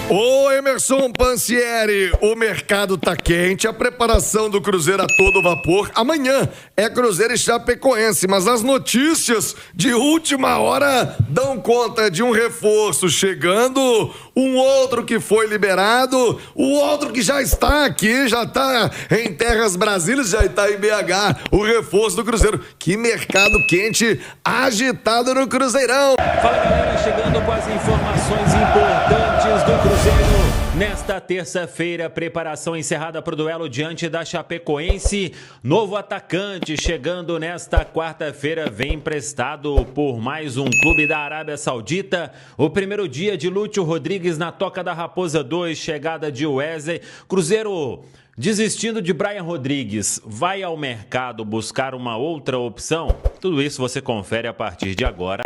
Ô Emerson Pansieri, o mercado tá quente, a preparação do Cruzeiro a todo vapor. Amanhã é Cruzeiro e Chapecoense, mas as notícias de última hora dão conta de um reforço chegando, um outro que foi liberado, o outro que já está aqui, já está em terras brasileiras, já está em BH, o reforço do Cruzeiro. Que mercado quente, agitado no Cruzeirão. Fala galera, chegando com as informações importantes do Cruzeiro. Nesta terça-feira, preparação encerrada para o duelo diante da Chapecoense. Novo atacante chegando nesta quarta-feira, vem emprestado por mais um clube da Arábia Saudita. O primeiro dia de Lúcio Rodrigues na Toca da Raposa 2, chegada de Wesley. Cruzeiro desistindo de Brian Rodrigues, vai ao mercado buscar uma outra opção? Tudo isso você confere a partir de agora.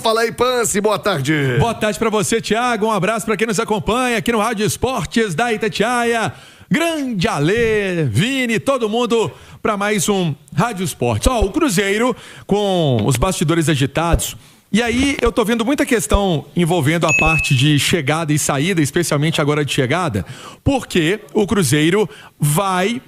Fala aí, Pansi, boa tarde. Boa tarde pra você, Thiago. Um abraço pra quem nos acompanha aqui no Rádio Esportes da Itatiaia. Grande Alê, Vini, todo mundo pra mais um Rádio Esportes. Ó, o Cruzeiro com os bastidores agitados. E aí eu tô vendo muita questão envolvendo a parte de chegada e saída, especialmente agora de chegada, porque o Cruzeiro vai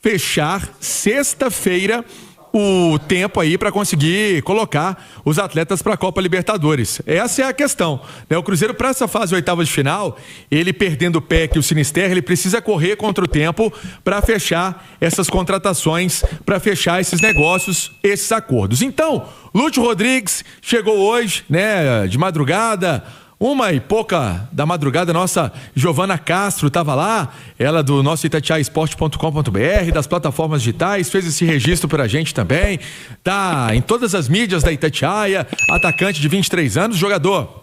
fechar sexta-feira o tempo aí para conseguir colocar os atletas para a Copa Libertadores. Essa é a questão, né? O Cruzeiro, para essa fase oitava de final, ele perdendo o PEC e o Sinisterra, ele precisa correr contra o tempo para fechar essas contratações, para fechar esses negócios, esses acordos. Então, Lúcio Rodrigues chegou hoje, né, de madrugada. 1h pouca da madrugada, nossa Giovana Castro estava lá, ela do nosso itatiaiaesporte.com.br, das plataformas digitais, fez esse registro pra gente também, tá em todas as mídias da Itatiaia, atacante de 23 anos, jogador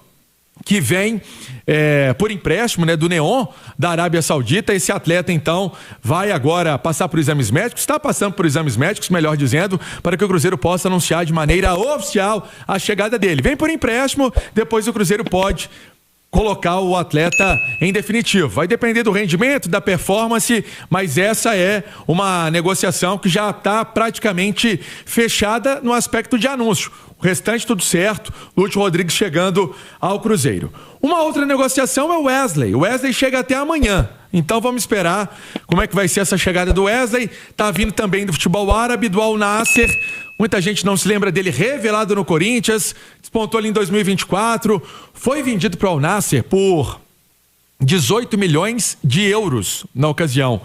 que vem por empréstimo, né, do Neon, da Arábia Saudita. Esse atleta, então, vai agora passar por exames médicos, está passando por exames médicos, melhor dizendo, para que o Cruzeiro possa anunciar de maneira oficial a chegada dele. Vem por empréstimo, depois o Cruzeiro pode colocar o atleta em definitivo. Vai depender do rendimento, da performance, mas essa é uma negociação que já está praticamente fechada no aspecto de anúncio. O restante tudo certo, Lúcio Rodrigues chegando ao Cruzeiro. Uma outra negociação é o Wesley. O Wesley chega até amanhã. Então vamos esperar como é que vai ser essa chegada do Wesley. Tá vindo também do futebol árabe, do Al Nassr. Muita gente não se lembra dele, revelado no Corinthians. Despontou ali em 2024. Foi vendido para o Al Nassr por 18 milhões de euros na ocasião.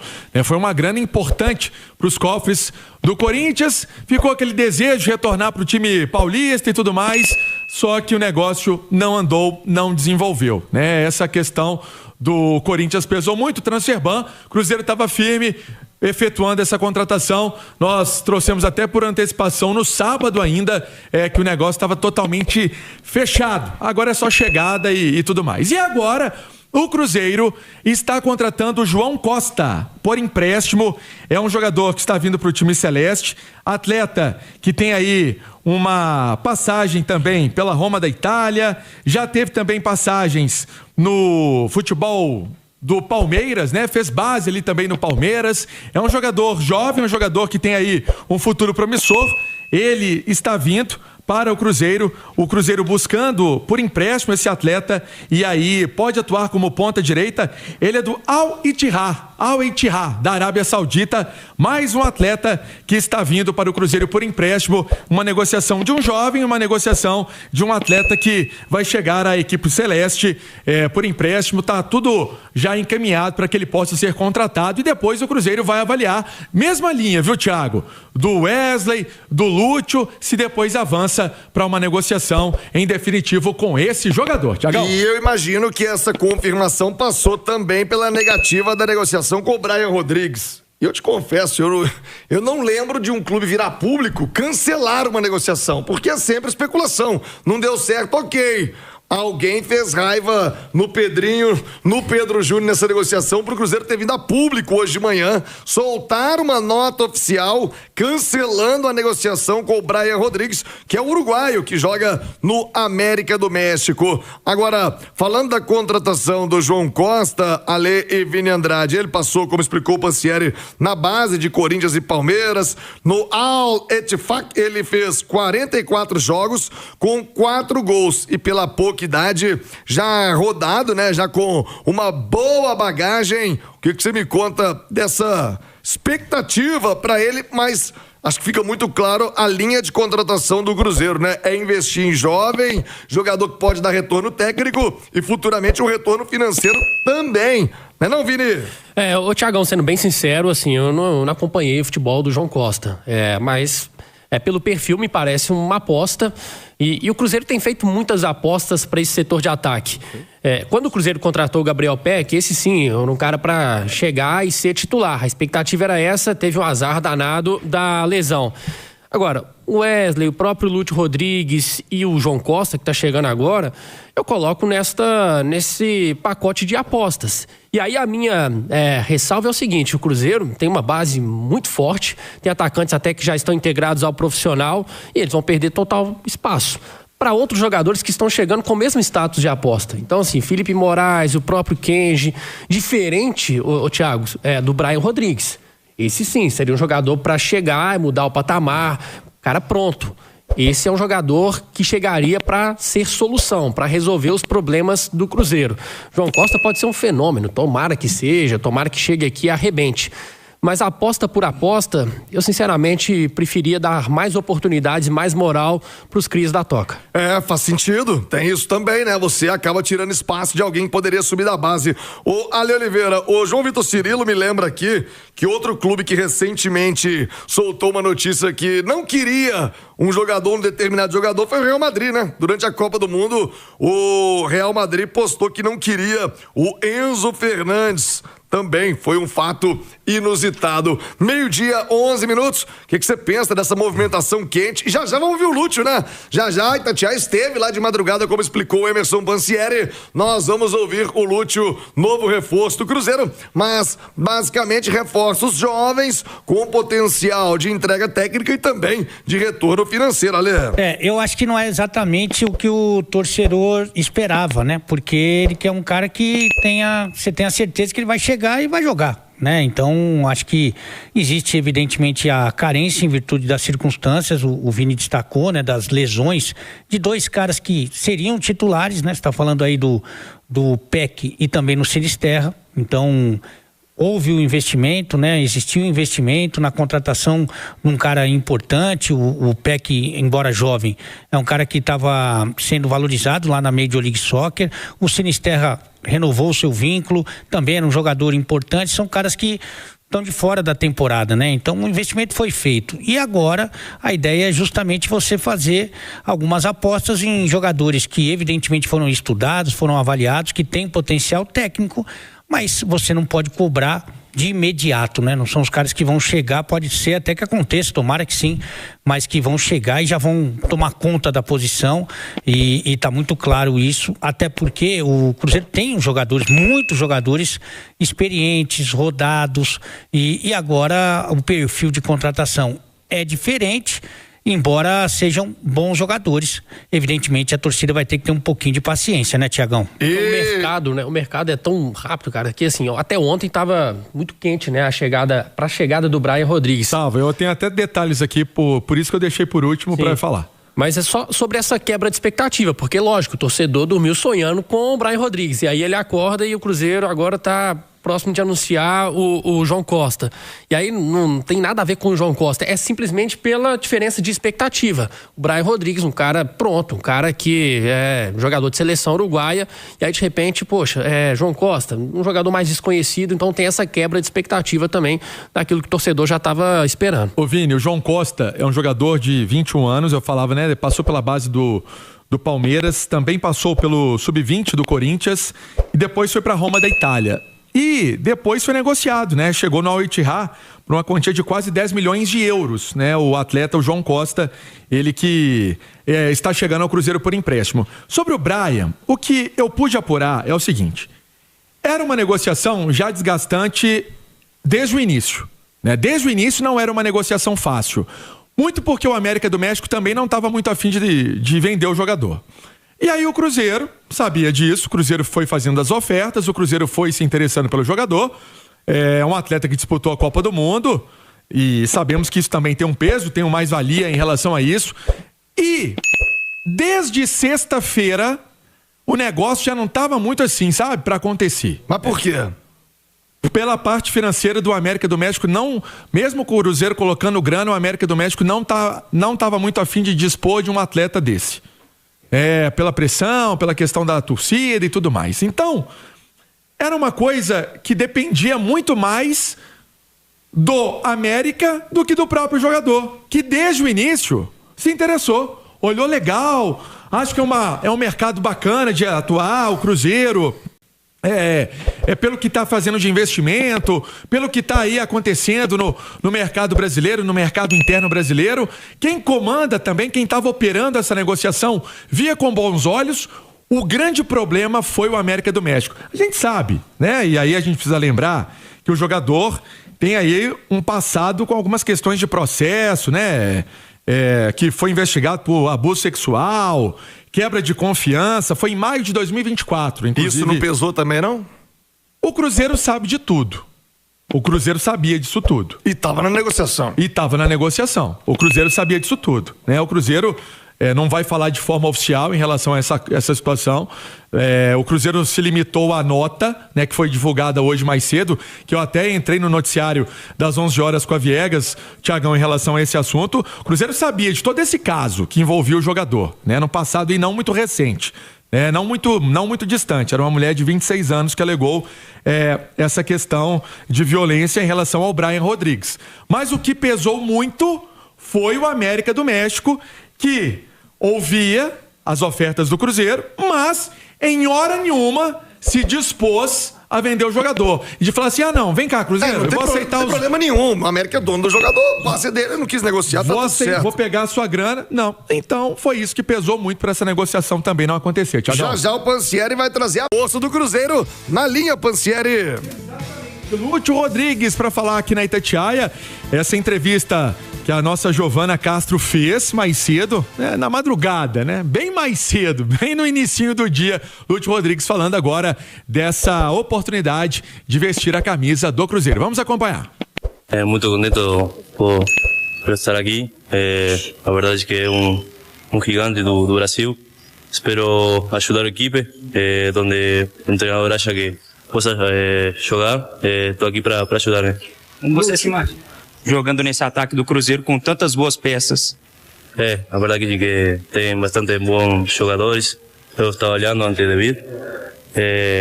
Foi uma grana importante para os cofres do Corinthians. Ficou aquele desejo de retornar para o time paulista e tudo mais, só que o negócio não andou, não desenvolveu, né? Essa questão do Corinthians pesou muito, o Transferban, Cruzeiro estava firme, efetuando essa contratação. Nós trouxemos até por antecipação no sábado ainda, que o negócio estava totalmente fechado. Agora é só chegada e tudo mais. E agora o Cruzeiro está contratando o João Costa por empréstimo. É um jogador que está vindo para o time celeste, atleta que tem aí uma passagem também pela Roma da Itália, já teve também passagens no futebol do Palmeiras, né? Fez base ali também no Palmeiras. É um jogador jovem, um jogador que tem aí um futuro promissor. Ele está vindo para o Cruzeiro buscando por empréstimo esse atleta, e aí pode atuar como ponta direita. Ele é do Al Ittihad da Arábia Saudita, mais um atleta que está vindo para o Cruzeiro por empréstimo, uma negociação de um jovem, uma negociação de um atleta que vai chegar à equipe celeste por empréstimo. Tá tudo já encaminhado para que ele possa ser contratado, e depois o Cruzeiro vai avaliar, mesma linha, viu, Thiago? Do Wesley, do Lúcio, se depois avança para uma negociação em definitivo com esse jogador, Thiagão. E eu imagino que essa confirmação passou também pela negativa da negociação com o Brian Rodrigues. E eu te confesso, eu não lembro de um clube virar público cancelar uma negociação, porque é sempre especulação. Não deu certo, ok. alguém fez raiva no Pedrinho, no Pedro Júnior nessa negociação pro Cruzeiro ter vindo a público hoje de manhã, soltar uma nota oficial cancelando a negociação com o Brian Rodrigues, que é o uruguaio que joga no América do México. Agora, falando da contratação do João Costa, Ale e Vini Andrade, ele passou, como explicou o Pansieri, na base de Corinthians e Palmeiras. No Al Ettifaq, ele fez 44 jogos com 4 gols e pela pouca idade, já rodado, né? Já com uma boa bagagem. O que você me conta dessa expectativa para ele? Mas acho que fica muito claro a linha de contratação do Cruzeiro, né? É investir em jovem, jogador que pode dar retorno técnico e futuramente um retorno financeiro também. Não é não, Vini? Ô Thiagão, sendo bem sincero, assim, eu não acompanhei o futebol do João Costa, mas pelo perfil me parece uma aposta e o Cruzeiro tem feito muitas apostas para esse setor de ataque. Quando o Cruzeiro contratou o Gabriel Peck, esse sim, era um cara para chegar e ser titular. A expectativa era essa, teve um azar danado da lesão. Agora, o Wesley, o próprio Lúcio Rodrigues e o João Costa, que está chegando agora, eu coloco nesse pacote de apostas. E aí a minha ressalva é o seguinte: o Cruzeiro tem uma base muito forte, tem atacantes até que já estão integrados ao profissional e eles vão perder total espaço para outros jogadores que estão chegando com o mesmo status de aposta. Então, assim, Felipe Moraes, o próprio Kenji, diferente, Thiago, do Brian Rodrigues. Esse sim, seria um jogador para chegar e mudar o patamar, cara pronto. Esse é um jogador que chegaria para ser solução, para resolver os problemas do Cruzeiro. João Costa pode ser um fenômeno, tomara que seja, tomara que chegue aqui e arrebente. Mas aposta por aposta, eu sinceramente preferia dar mais oportunidades, mais moral pros crias da toca. Faz sentido. Tem isso também, né? Você acaba tirando espaço de alguém que poderia subir da base. O Ale Oliveira, o João Vitor Cirilo me lembra aqui que outro clube que recentemente soltou uma notícia que não queria um determinado jogador foi o Real Madrid, né? Durante a Copa do Mundo, o Real Madrid postou que não queria o Enzo Fernandes. Também foi um fato inusitado. 12:11. O que você pensa dessa movimentação quente? E já vamos ouvir o Lúcio, né? Já Itatiaia esteve lá de madrugada, como explicou o Emerson Pansieri. Nós vamos ouvir o Lúcio, novo reforço do Cruzeiro, mas basicamente reforços jovens com potencial de entrega técnica e também de retorno financeiro, Ale. Eu acho que não é exatamente o que o torcedor esperava, né? Porque ele quer um cara que você tenha certeza que ele vai chegar e vai jogar, né? Então, acho que existe evidentemente a carência em virtude das circunstâncias, o Vini destacou, né, das lesões de 2 caras que seriam titulares, né? Você está falando aí do Peck e também no Sinisterra. Então, houve o investimento, né? Existiu um investimento na contratação de um cara importante. O Peck, embora jovem, é um cara que estava sendo valorizado lá na Major League Soccer. O Sinisterra renovou o seu vínculo, também era um jogador importante. São caras que estão de fora da temporada, né? Então o investimento foi feito. E agora a ideia é justamente você fazer algumas apostas em jogadores que evidentemente foram estudados, foram avaliados, que têm potencial técnico, mas você não pode cobrar de imediato, né? Não são os caras que vão chegar, pode ser até que aconteça, tomara que sim, mas que vão chegar e já vão tomar conta da posição e tá muito claro isso, até porque o Cruzeiro tem muitos jogadores experientes, rodados e agora o perfil de contratação é diferente. Embora sejam bons jogadores, evidentemente a torcida vai ter que ter um pouquinho de paciência, né, Tiagão? O mercado é tão rápido, cara, que assim, até ontem tava muito quente, né, a chegada do Brian Rodrigues. Eu tenho até detalhes aqui, por isso que eu deixei por último para falar. Mas é só sobre essa quebra de expectativa, porque lógico, o torcedor dormiu sonhando com o Brian Rodrigues, e aí ele acorda e o Cruzeiro agora tá próximo de anunciar o João Costa. E aí não tem nada a ver com o João Costa, é simplesmente pela diferença de expectativa. O Brian Rodrigues, um cara pronto, um cara que é jogador de seleção uruguaia, e aí de repente, João Costa, um jogador mais desconhecido, então tem essa quebra de expectativa também daquilo que o torcedor já estava esperando. Ô Vini, o João Costa é um jogador de 21 anos, eu falava, né, ele passou pela base do Palmeiras, também passou pelo Sub-20 do Corinthians e depois foi para Roma da Itália. e depois foi negociado, né? Chegou no Al-Ittihad por uma quantia de quase 10 milhões de euros, né? O atleta, o João Costa, ele que está chegando ao Cruzeiro por empréstimo. Sobre o Brian, o que eu pude apurar é o seguinte: era uma negociação já desgastante desde o início, né? Desde o início não era uma negociação fácil. Muito porque o América do México também não estava muito afim de vender o jogador. E aí o Cruzeiro sabia disso, o Cruzeiro foi fazendo as ofertas, o Cruzeiro foi se interessando pelo jogador. É um atleta que disputou a Copa do Mundo e sabemos que isso também tem um peso, tem uma mais-valia em relação a isso. E desde sexta-feira o negócio já não estava muito assim, sabe, para acontecer. Mas por quê? Pela parte financeira do América do México, não, mesmo com o Cruzeiro colocando grana, o América do México não estava muito afim de dispor de um atleta desse. Pela pressão, pela questão da torcida e tudo mais. Então, era uma coisa que dependia muito mais do América do que do próprio jogador, que desde o início se interessou, olhou legal, acho que é um mercado bacana de atuar, o Cruzeiro. Pelo que está fazendo de investimento, pelo que está aí acontecendo no mercado brasileiro, no mercado interno brasileiro. Quem comanda também, quem estava operando essa negociação, via com bons olhos. O grande problema foi o América do México. A gente sabe, né? E aí a gente precisa lembrar que o jogador tem aí um passado com algumas questões de processo, né? Que foi investigado por abuso sexual, quebra de confiança, foi em maio de 2024. Inclusive, isso não pesou também, não? O Cruzeiro sabe de tudo. O Cruzeiro sabia disso tudo. E estava na negociação. O Cruzeiro sabia disso tudo, né? O Cruzeiro não vai falar de forma oficial em relação a essa situação. O Cruzeiro se limitou à nota, né, que foi divulgada hoje mais cedo, que eu até entrei no noticiário das 11 horas com a Viegas, Thiagão, em relação a esse assunto. O Cruzeiro sabia de todo esse caso que envolvia o jogador, né, no passado e não muito recente. Não muito distante. Era uma mulher de 26 anos que alegou essa questão de violência em relação ao Brian Rodrigues. Mas o que pesou muito foi o América do México, que ouvia as ofertas do Cruzeiro, mas em hora nenhuma se dispôs a vender o jogador. E de falar assim, não, vem cá, Cruzeiro, eu vou aceitar não tem problema nenhum, o América é dono do jogador, o passe dele, não quis negociar, tá tudo certo. Vou pegar a sua grana. Não, então foi isso que pesou muito para essa negociação também não acontecer. Tchau. Já o Pansieri vai trazer a bolsa do Cruzeiro na linha, Pansieri. Lúcio Rodrigues para falar aqui na Itatiaia, essa entrevista que a nossa Giovana Castro fez mais cedo, né, na madrugada, né? Bem mais cedo, bem no inicinho do dia. Lúcio Rodrigues falando agora dessa oportunidade de vestir a camisa do Cruzeiro. Vamos acompanhar. Muito contento por estar aqui. A verdade é que é um gigante do Brasil. Espero ajudar a equipe, onde o treinador acha que possa jogar. Estou aqui para ajudar. Né? Como você se imagina jogando nesse ataque do Cruzeiro com tantas boas peças? A verdade é que tem bastante bons jogadores. Eu estava olhando antes de vir.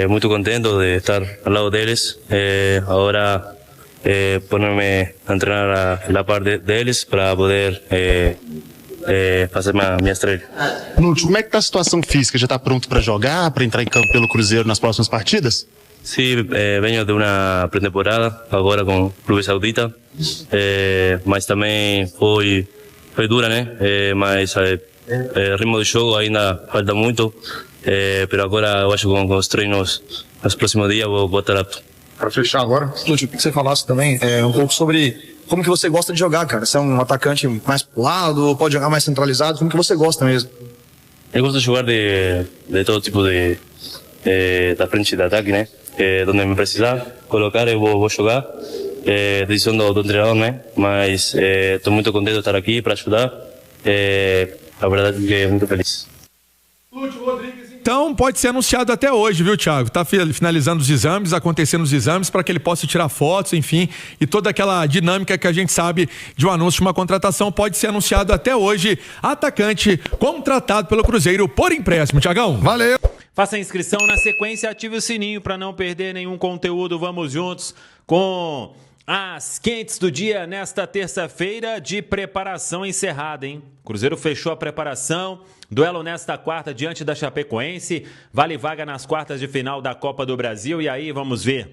Muito contente de estar ao lado deles. Agora ponerme a treinar a parte deles para poder fazer minha estreia. Lúcio, como é que está a situação física? Já está pronto para jogar, para entrar em campo pelo Cruzeiro nas próximas partidas? Sim, venho de uma pré-temporada agora com o Clube Saudita, mas também foi dura, né? Mas ritmo de jogo ainda falta muito, mas agora eu acho que com os treinos nos próximos dias vou estar apto. Para fechar agora, Lúcio, que você falasse também um pouco sobre como que você gosta de jogar, cara. Você é um atacante mais pro lado, ou pode jogar mais centralizado, como que você gosta mesmo? Eu gosto de jogar de todo tipo da frente de ataque, né? Onde me precisar colocar, eu vou jogar. Decisão do treinador, né? Mas estou muito contente de estar aqui para ajudar. A verdade é que é muito feliz. Então pode ser anunciado até hoje, viu, Thiago? Tá finalizando os exames, acontecendo os exames para que ele possa tirar fotos, enfim, e toda aquela dinâmica que a gente sabe de um anúncio de uma contratação pode ser anunciado até hoje. Atacante contratado pelo Cruzeiro por empréstimo, Thiagão. Valeu! Faça a inscrição, na sequência ative o sininho para não perder nenhum conteúdo. Vamos juntos com as quentes do dia nesta terça-feira de preparação encerrada, hein? Cruzeiro fechou a preparação, duelo nesta quarta diante da Chapecoense, vale vaga nas quartas de final da Copa do Brasil e aí vamos ver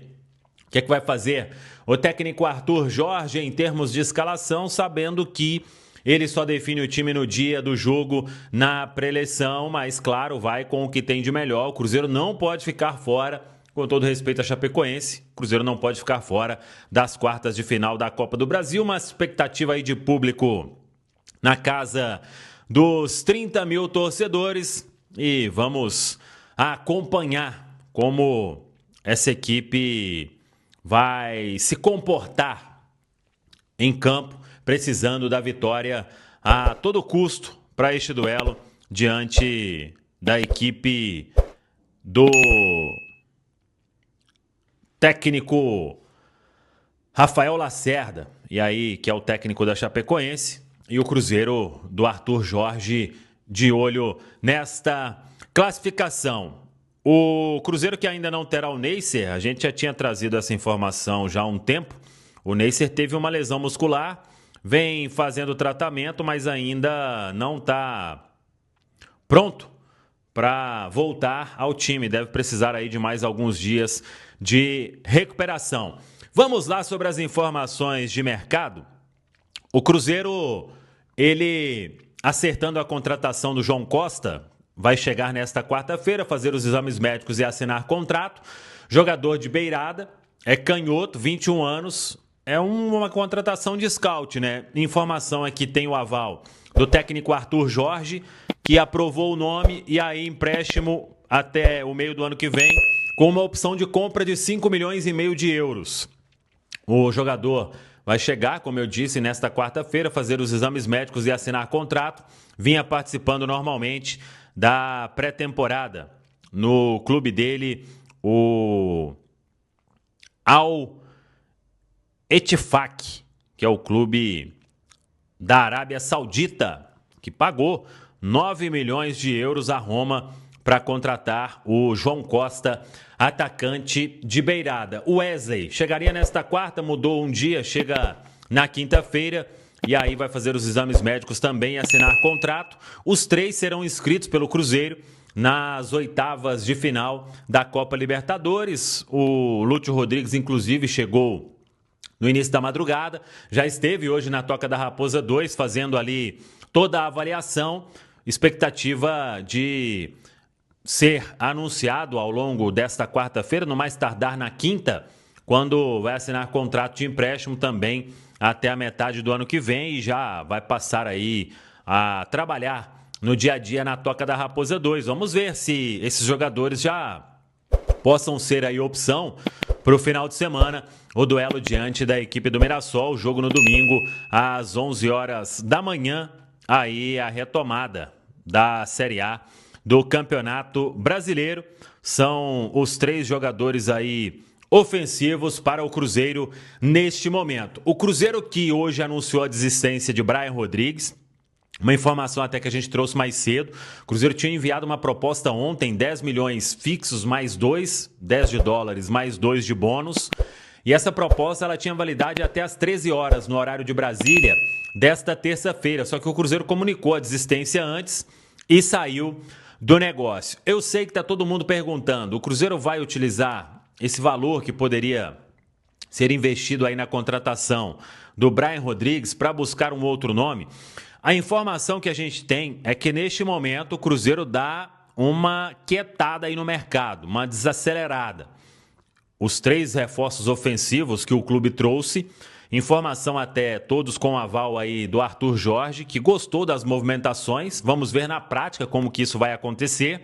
O que é que vai fazer o técnico Arthur Jorge em termos de escalação, sabendo que ele só define o time no dia do jogo na pré-eleição, mas claro, vai com o que tem de melhor. O Cruzeiro não pode ficar fora, com todo respeito a Chapecoense, o Cruzeiro não pode ficar fora das quartas de final da Copa do Brasil. Uma expectativa aí de público na casa dos 30 mil torcedores e vamos acompanhar como essa equipe vai se comportar em campo, precisando da vitória a todo custo para este duelo diante da equipe do técnico Rafael Lacerda, e aí que é o técnico da Chapecoense, e o Cruzeiro do Arthur Jorge de olho nesta classificação. O Cruzeiro que ainda não terá o Neisser, a gente já tinha trazido essa informação já há um tempo. O Neisser teve uma lesão muscular, vem fazendo tratamento, mas ainda não está pronto para voltar ao time. Deve precisar aí de mais alguns dias de recuperação. Vamos lá sobre as informações de mercado. O Cruzeiro, ele acertando a contratação do João Costa, vai chegar nesta quarta-feira, fazer os exames médicos e assinar contrato. Jogador de beirada, é canhoto, 21 anos. É uma contratação de scout, né? Informação é que tem o aval do técnico Arthur Jorge, que aprovou o nome, e aí empréstimo até o meio do ano que vem, com uma opção de compra de 5,5 milhões de euros. O jogador vai chegar, como eu disse, nesta quarta-feira, fazer os exames médicos e assinar contrato. Vinha participando normalmente da pré-temporada no clube dele, o Al Ettifaq, que é o clube da Arábia Saudita, que pagou 9 milhões de euros a Roma para contratar o João Costa, atacante de beirada. O Wesley chegaria nesta quarta, mudou um dia, chega na quinta-feira, e aí vai fazer os exames médicos também e assinar contrato. Os três serão inscritos pelo Cruzeiro nas oitavas de final da Copa Libertadores. O Lúcio Rodrigues, inclusive, chegou no início da madrugada, já esteve hoje na Toca da Raposa 2, fazendo ali toda a avaliação, expectativa de ser anunciado ao longo desta quarta-feira, no mais tardar na quinta, quando vai assinar contrato de empréstimo também até a metade do ano que vem, e já vai passar aí a trabalhar no dia a dia na Toca da Raposa 2. Vamos ver se esses jogadores já possam ser aí opção para o final de semana, o duelo diante da equipe do Mirassol, o jogo no domingo às 11 horas da manhã, aí a retomada da Série A do Campeonato Brasileiro. São os três jogadores aí ofensivos para o Cruzeiro neste momento. O Cruzeiro que hoje anunciou a desistência de Brian Rodrigues, uma informação até que a gente trouxe mais cedo. O Cruzeiro tinha enviado uma proposta ontem, 10 milhões fixos mais 2, 10 de dólares mais 2 de bônus. E essa proposta ela tinha validade até às 13 horas no horário de Brasília desta terça-feira. Só que o Cruzeiro comunicou a desistência antes e saiu do negócio. Eu sei que está todo mundo perguntando, o Cruzeiro vai utilizar esse valor que poderia ser investido aí na contratação do Brian Rodrigues para buscar um outro nome? A informação que a gente tem é que neste momento o Cruzeiro dá uma quietada aí no mercado, uma desacelerada. Os três reforços ofensivos que o clube trouxe, informação até todos com aval aí do Arthur Jorge, que gostou das movimentações. Vamos ver na prática como que isso vai acontecer.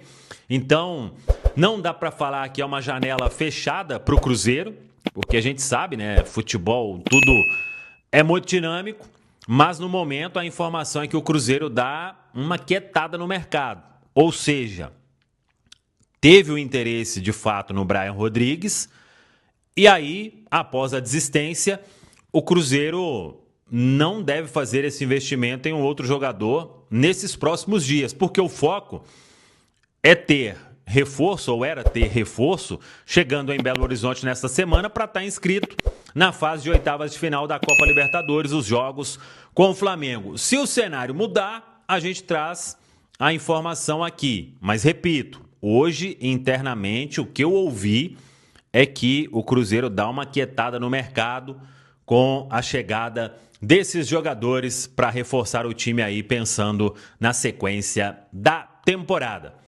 Então, não dá para falar que é uma janela fechada para o Cruzeiro, porque a gente sabe, né, futebol, tudo é muito dinâmico, mas no momento a informação é que o Cruzeiro dá uma quietada no mercado. Ou seja, teve o interesse de fato no Brian Rodrigues, e aí, após a desistência, o Cruzeiro não deve fazer esse investimento em um outro jogador nesses próximos dias, porque o foco é ter reforço, ou era ter reforço, chegando em Belo Horizonte nesta semana para estar inscrito na fase de oitavas de final da Copa Libertadores, os jogos com o Flamengo. Se o cenário mudar, a gente traz a informação aqui. Mas repito, hoje, internamente, o que eu ouvi é que o Cruzeiro dá uma quietada no mercado com a chegada desses jogadores para reforçar o time aí, pensando na sequência da temporada.